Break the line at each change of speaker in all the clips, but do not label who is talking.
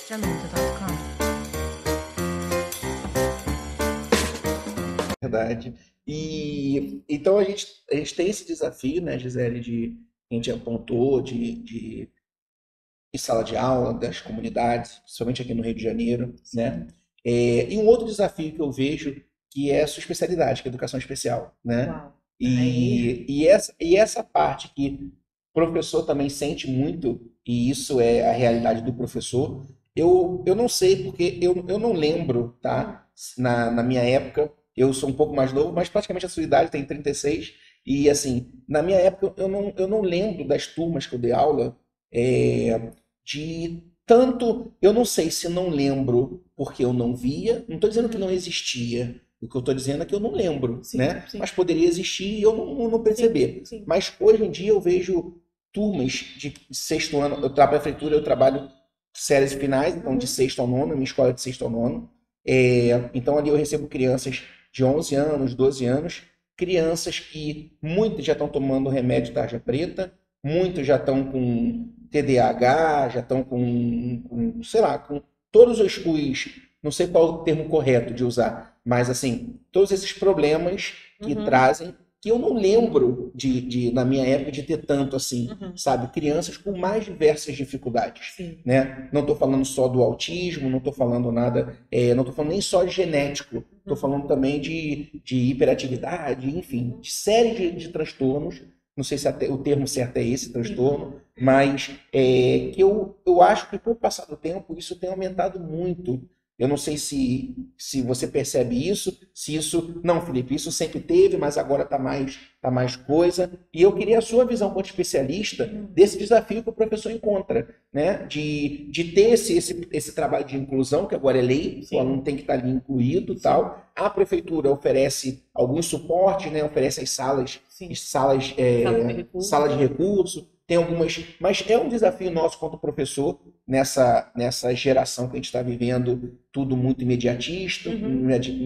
Jamendo.com.
Verdade. E então a gente tem esse desafio, né, Gisele, a gente apontou de sala de aula, das comunidades, principalmente aqui no Rio de Janeiro, né? E um outro desafio que eu vejo que é a sua especialidade, que é a educação especial, né?
Uau. Aí,
E essa parte que o professor também sente muito, e isso é a realidade do professor, eu não sei, porque eu não lembro, tá? Na minha época, eu sou um pouco mais novo, mas praticamente a sua idade tem 36, e assim, na minha época eu não lembro das turmas que eu dei aula, de tanto, eu não sei se não lembro porque eu não via, não estou dizendo que não existia, o que eu estou dizendo é que eu não lembro,
sim,
né?
sim,
Mas poderia existir e eu não
sim,
perceber.
sim.
Mas hoje em dia eu vejo turmas de sexto ano, eu trabalho na prefeitura, eu trabalho séries finais, então de
Uhum.
sexto ao nono, minha escola é de sexto ao nono. Então ali eu recebo crianças de 11 anos, 12 anos, crianças que muitas já estão tomando remédio tarja preta, muitos já estão com TDAH, já estão sei lá, com todos não sei qual o termo correto de usar, mas assim, todos esses problemas que
Uhum.
trazem, que eu não lembro na minha época de ter tanto assim,
Uhum.
sabe? Crianças com mais diversas dificuldades,
Sim.
né? Não estou falando só do autismo, não estou falando nada, não estou falando nem só de genético, estou
Uhum.
falando também de hiperatividade, enfim, de série de transtornos. Não sei se o termo certo é esse,
Sim.
transtorno, mas que eu acho que com o passar do tempo isso tem aumentado muito. Eu não sei se você percebe isso, se isso. Não, Felipe, isso sempre teve, mas agora tá mais coisa. E eu queria a sua visão como especialista desse desafio que o professor encontra, né? De ter esse trabalho de inclusão, que agora é lei, o
Sim.
aluno tem que estar ali incluído e
Sim.
tal. A prefeitura oferece algum suporte, né? Oferece as salas,
Sim.
salas,
Sala de recurso.
sala de recurso, tem algumas. Mas é um desafio nosso quanto professor nessa geração que a gente está vivendo, tudo muito imediatista,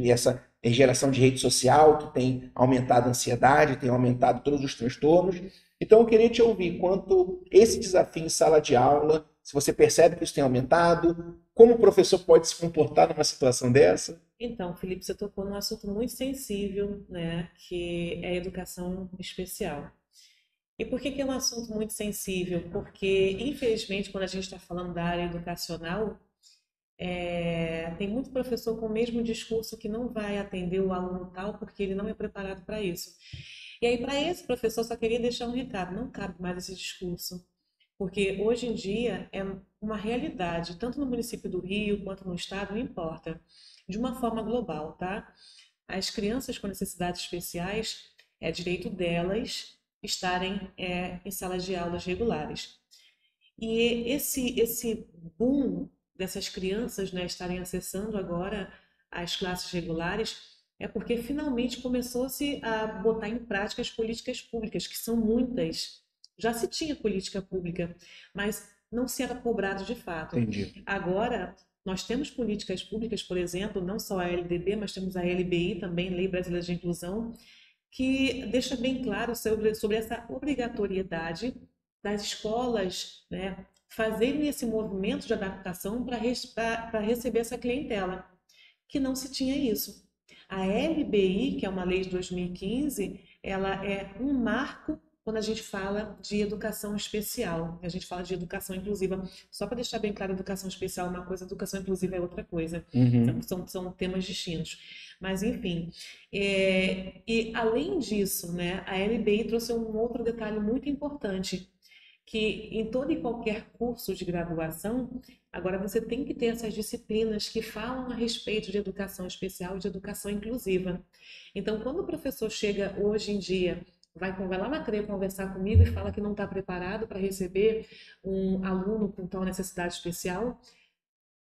essa geração de rede social que tem aumentado a ansiedade, tem aumentado todos os transtornos. Então, eu queria te ouvir quanto esse desafio em sala de aula, se você percebe que isso tem aumentado, como o professor pode se comportar numa situação dessa?
Então, Felipe, você tocou num assunto muito sensível, né, que é a educação especial. E por que que é um assunto muito sensível? Porque, infelizmente, quando a gente está falando da área educacional, tem muito professor com o mesmo discurso que não vai atender o aluno tal porque ele não é preparado para isso. E aí, para esse professor, só queria deixar um recado: não cabe mais esse discurso. Porque hoje em dia é uma realidade, tanto no município do Rio quanto no estado, não importa, de uma forma global, tá? As crianças com necessidades especiais, é direito delas estarem em salas de aulas regulares. E esse boom dessas crianças, né, estarem acessando agora as classes regulares é porque finalmente começou-se a botar em prática as políticas públicas, que são muitas. Já se tinha política pública, mas não se era cobrado de fato.
Entendi.
Agora, nós temos políticas públicas, por exemplo, não só a LDB, mas temos a LBI também, Lei Brasileira de Inclusão, que deixa bem claro sobre essa obrigatoriedade das escolas, né, fazerem esse movimento de adaptação para receber essa clientela, que não se tinha isso. A LBI, que é uma lei de 2015, ela é um marco quando a gente fala de educação especial, a gente fala de educação inclusiva. Só para deixar bem claro, educação especial é uma coisa, educação inclusiva é outra coisa.
Uhum.
São temas distintos. Mas, enfim. E, além disso, né, a LBI trouxe um outro detalhe muito importante, que em todo e qualquer curso de graduação, agora você tem que ter essas disciplinas que falam a respeito de educação especial e de educação inclusiva. Então, quando o professor chega hoje em dia, vai lá na CRE conversar comigo e fala que não está preparado para receber um aluno com tal necessidade especial,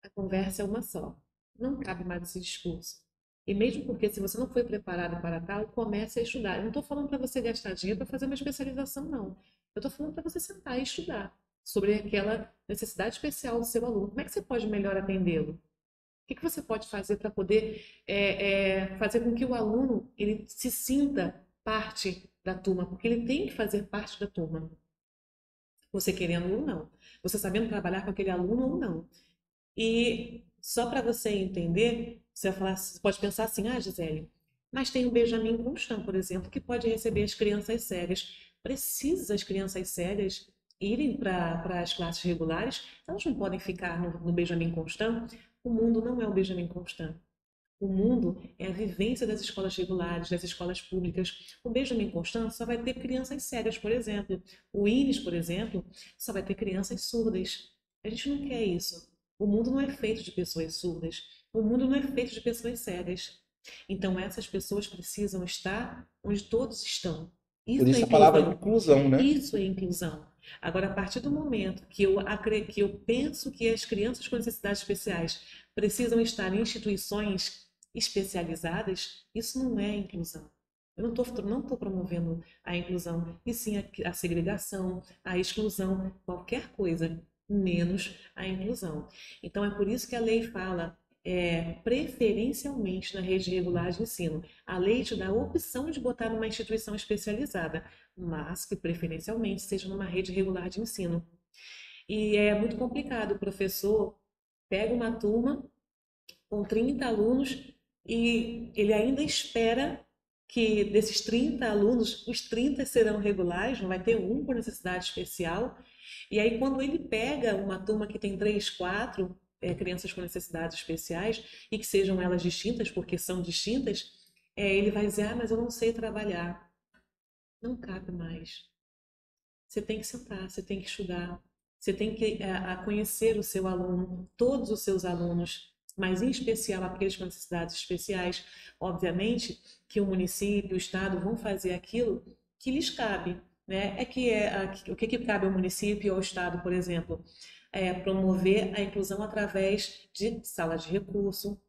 a conversa é uma só. Não cabe mais esse discurso. E mesmo porque se você não foi preparado para tal, comece a estudar. Eu não estou falando para você gastar dinheiro para fazer uma especialização, não. Eu estou falando para você sentar e estudar sobre aquela necessidade especial do seu aluno. Como é que você pode melhor atendê-lo? O que que você pode fazer para poder fazer com que o aluno ele se sinta parte da turma? Porque ele tem que fazer parte da turma. Você querendo ou não. Você sabendo trabalhar com aquele aluno ou não. E só para você entender, você vai falar, você pode pensar assim, ah, Gisele, mas tem o Benjamin Constant, por exemplo, que pode receber as crianças cegas. Precisa as crianças cegas irem para as classes regulares? Elas não podem ficar no Benjamin Constant? O mundo não é o Benjamin Constant. O mundo é a vivência das escolas regulares, das escolas públicas. O Benjamin Constant só vai ter crianças cegas, por exemplo. O Iris, por exemplo, só vai ter crianças surdas. A gente não quer isso. O mundo não é feito de pessoas surdas. O mundo não é feito de pessoas cegas. Então, essas pessoas precisam estar onde todos estão.
Por
Isso é
isso a palavra
inclusão.
inclusão, né?
Isso é inclusão. Agora, a partir do momento que eu penso que as crianças com necessidades especiais precisam estar em instituições especializadas, isso não é inclusão. Eu não estou promovendo a inclusão, e sim a segregação, a exclusão, qualquer coisa, menos a inclusão. Então, é por isso que a lei fala preferencialmente na rede regular de ensino. A lei te dá a opção de botar numa instituição especializada, mas que preferencialmente seja numa rede regular de ensino. E é muito complicado. O professor pega uma turma com 30 alunos e ele ainda espera que desses 30 alunos, os 30 serão regulares, não vai ter um por necessidade especial. E aí, quando ele pega uma turma que tem 3, 4 crianças com necessidades especiais e que sejam elas distintas, porque são distintas, ele vai dizer: ah, mas eu não sei trabalhar. Não cabe mais. Você tem que sentar, você tem que estudar, você tem que conhecer o seu aluno, todos os seus alunos, mas em especial aqueles com necessidades especiais. Obviamente que o município, o estado vão fazer aquilo que lhes cabe, né? O que cabe ao município ou ao estado, por exemplo? Promover a inclusão através de salas de recurso,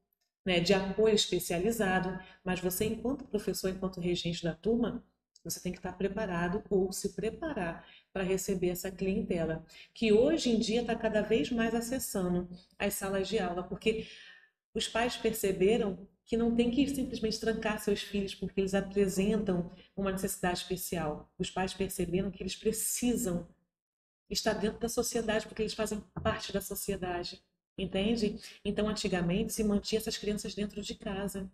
né, de apoio especializado, mas você, enquanto professor, enquanto regente da turma, você tem que estar preparado ou se preparar para receber essa clientela, que hoje em dia está cada vez mais acessando as salas de aula, porque os pais perceberam que não tem que simplesmente trancar seus filhos porque eles apresentam uma necessidade especial. Os pais perceberam que eles precisam estar dentro da sociedade porque eles fazem parte da sociedade. Entende? Então, antigamente, se mantinha essas crianças dentro de casa.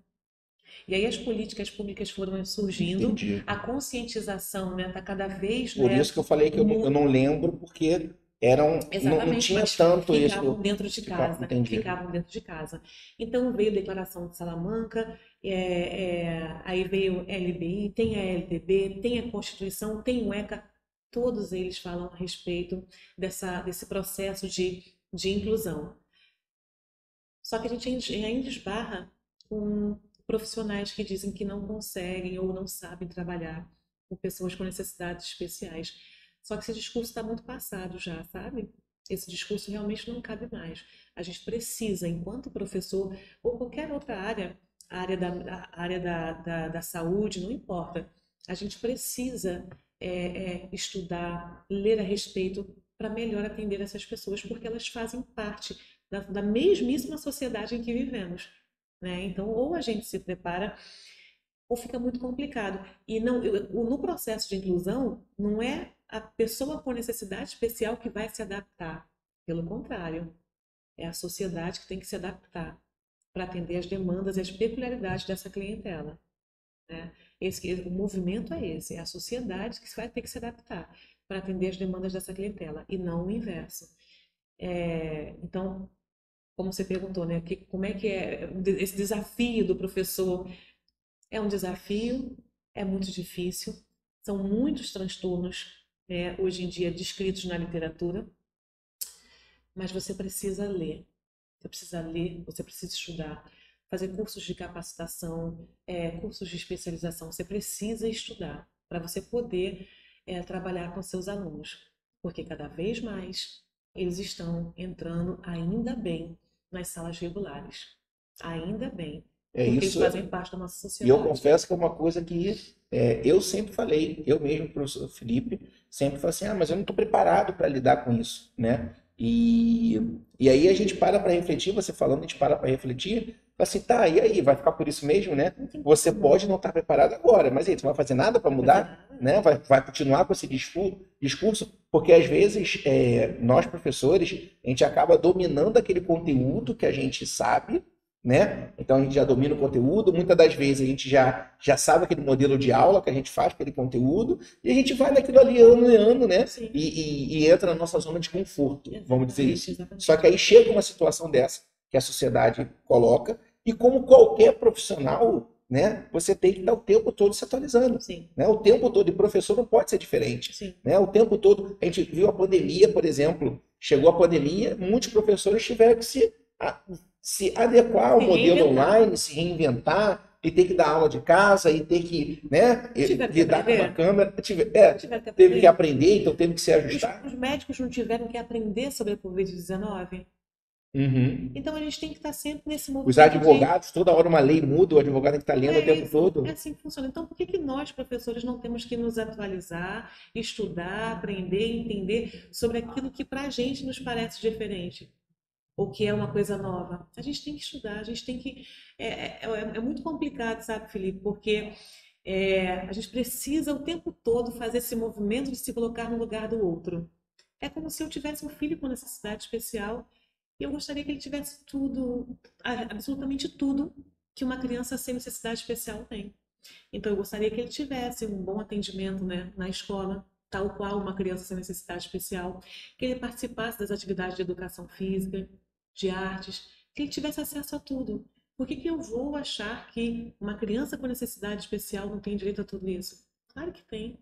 E aí as políticas públicas foram surgindo,
Entendi.
a conscientização, né, tá cada vez,
Por
né,
isso que eu falei que eu não lembro, porque não
exatamente,
tinha
mas
tanto
ficavam
isso.
dentro de casa,
Entendi.
ficavam dentro de casa. Então veio a Declaração de Salamanca, aí veio o LBI, tem a LDB, tem a Constituição, tem o ECA, todos eles falam a respeito desse processo de inclusão. Só que a gente ainda esbarra com profissionais que dizem que não conseguem ou não sabem trabalhar com pessoas com necessidades especiais. Só que esse discurso está muito passado já, sabe? Esse discurso realmente não cabe mais. A gente precisa, enquanto professor ou qualquer outra área, a área da saúde, não importa, a gente precisa estudar, ler a respeito para melhor atender essas pessoas, porque elas fazem parte da mesmíssima sociedade em que vivemos, né? Então, ou a gente se prepara, ou fica muito complicado. E no processo de inclusão, não é a pessoa com necessidade especial que vai se adaptar. Pelo contrário, é a sociedade que tem que se adaptar para atender as demandas e as peculiaridades dessa clientela, né? O movimento é esse, é a sociedade que vai ter que se adaptar para atender as demandas dessa clientela, e não o inverso. Então, como você perguntou, né? Como é que é esse desafio do professor? É um desafio, é muito difícil, são muitos transtornos, né, hoje em dia descritos na literatura, mas você precisa ler, você precisa estudar, fazer cursos de capacitação, cursos de especialização, você precisa estudar para você poder trabalhar com seus alunos, porque cada vez mais eles estão entrando, ainda bem, nas salas regulares. Ainda bem,
É
porque eles
isso.
fazem parte da nossa
E eu
sociedade.
confesso que é uma coisa que eu sempre falei, eu mesmo, professor Felipe, sempre falei assim, mas eu não estou preparado para lidar com isso, né? E aí a gente para refletir, você falando, a gente para refletir, assim, tá, e aí, vai ficar por isso mesmo, né?
Não tem
Você
como.
pode não estar preparado agora, mas aí, você não vai fazer nada para
Não vai fazer
mudar,
nada.
né? Vai continuar com esse discurso, porque às vezes nós, professores, a gente acaba dominando aquele conteúdo que a gente sabe, né? Então a gente já domina o conteúdo, muitas das vezes a gente já sabe aquele modelo de aula que a gente faz, aquele conteúdo, e a gente vai naquilo ali ano e ano, né?
Sim.
E entra na nossa zona de conforto, vamos dizer
Exatamente,
isso.
exatamente.
Só que aí chega uma situação dessa que a sociedade coloca, e como qualquer profissional, né, você tem que estar o tempo todo se atualizando.
Sim,
Né? O tempo todo, e professor não pode ser diferente.
sim.
Né? O tempo todo, a gente viu a pandemia, por exemplo, chegou a pandemia, muitos professores tiveram que se adequar ao
Se
modelo
reinventar.
online, se reinventar, e ter que dar aula de casa, e ter que, né,
Tiveram que
lidar com uma
aprender.
câmera.
Tiveram que
Teve
aprender.
que aprender, então teve que se ajustar.
Os médicos não tiveram que aprender sobre a Covid-19.
Uhum.
Então a gente tem que estar sempre nesse
Os
movimento de...
advogados, toda hora uma lei muda, o advogado tem que estar lendo o
É
tempo
isso,
todo.
é assim que funciona. Então, por que que nós, professores, não temos que nos atualizar, estudar, aprender, entender sobre aquilo que para a gente nos parece diferente? Ou que é uma coisa nova? A gente tem que estudar, a gente tem que... É muito complicado, sabe, Felipe? Porque a gente precisa o tempo todo fazer esse movimento de se colocar no lugar do outro. É como se eu tivesse um filho com necessidade especial e eu gostaria que ele tivesse tudo, absolutamente tudo, que uma criança sem necessidade especial tem. Então, eu gostaria que ele tivesse um bom atendimento, né, na escola, tal qual uma criança sem necessidade especial, que ele participasse das atividades de educação física, de artes, que ele tivesse acesso a tudo. Por que que eu vou achar que uma criança com necessidade especial não tem direito a tudo isso? Claro que tem.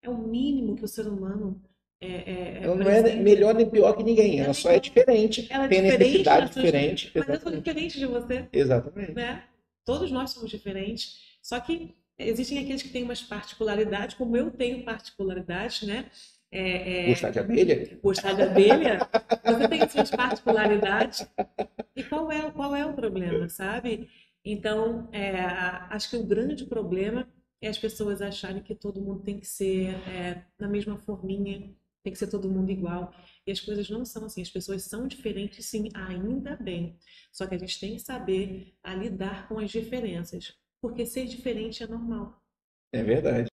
É o mínimo que o ser humano
Ela não é
precisa.
melhor nem pior que ninguém, ela
Ela
só é diferente,
é
tem
diferente
necessidade
nas suas...
diferente.
Mas eu sou
Exatamente.
diferente de você,
Exatamente.
né? Todos nós somos diferentes. Só que existem aqueles que têm umas particularidades, como eu tenho particularidades, né?
Gostar de abelha?
Gostar de abelha, você tem suas particularidades. E qual é o problema, sabe? Então, acho que o grande problema é as pessoas acharem que todo mundo tem que ser na mesma forminha, tem que ser todo mundo igual. E as coisas não são assim. As pessoas são diferentes, sim, ainda bem. Só que a gente tem que saber lidar com as diferenças, porque ser diferente é normal.
É verdade.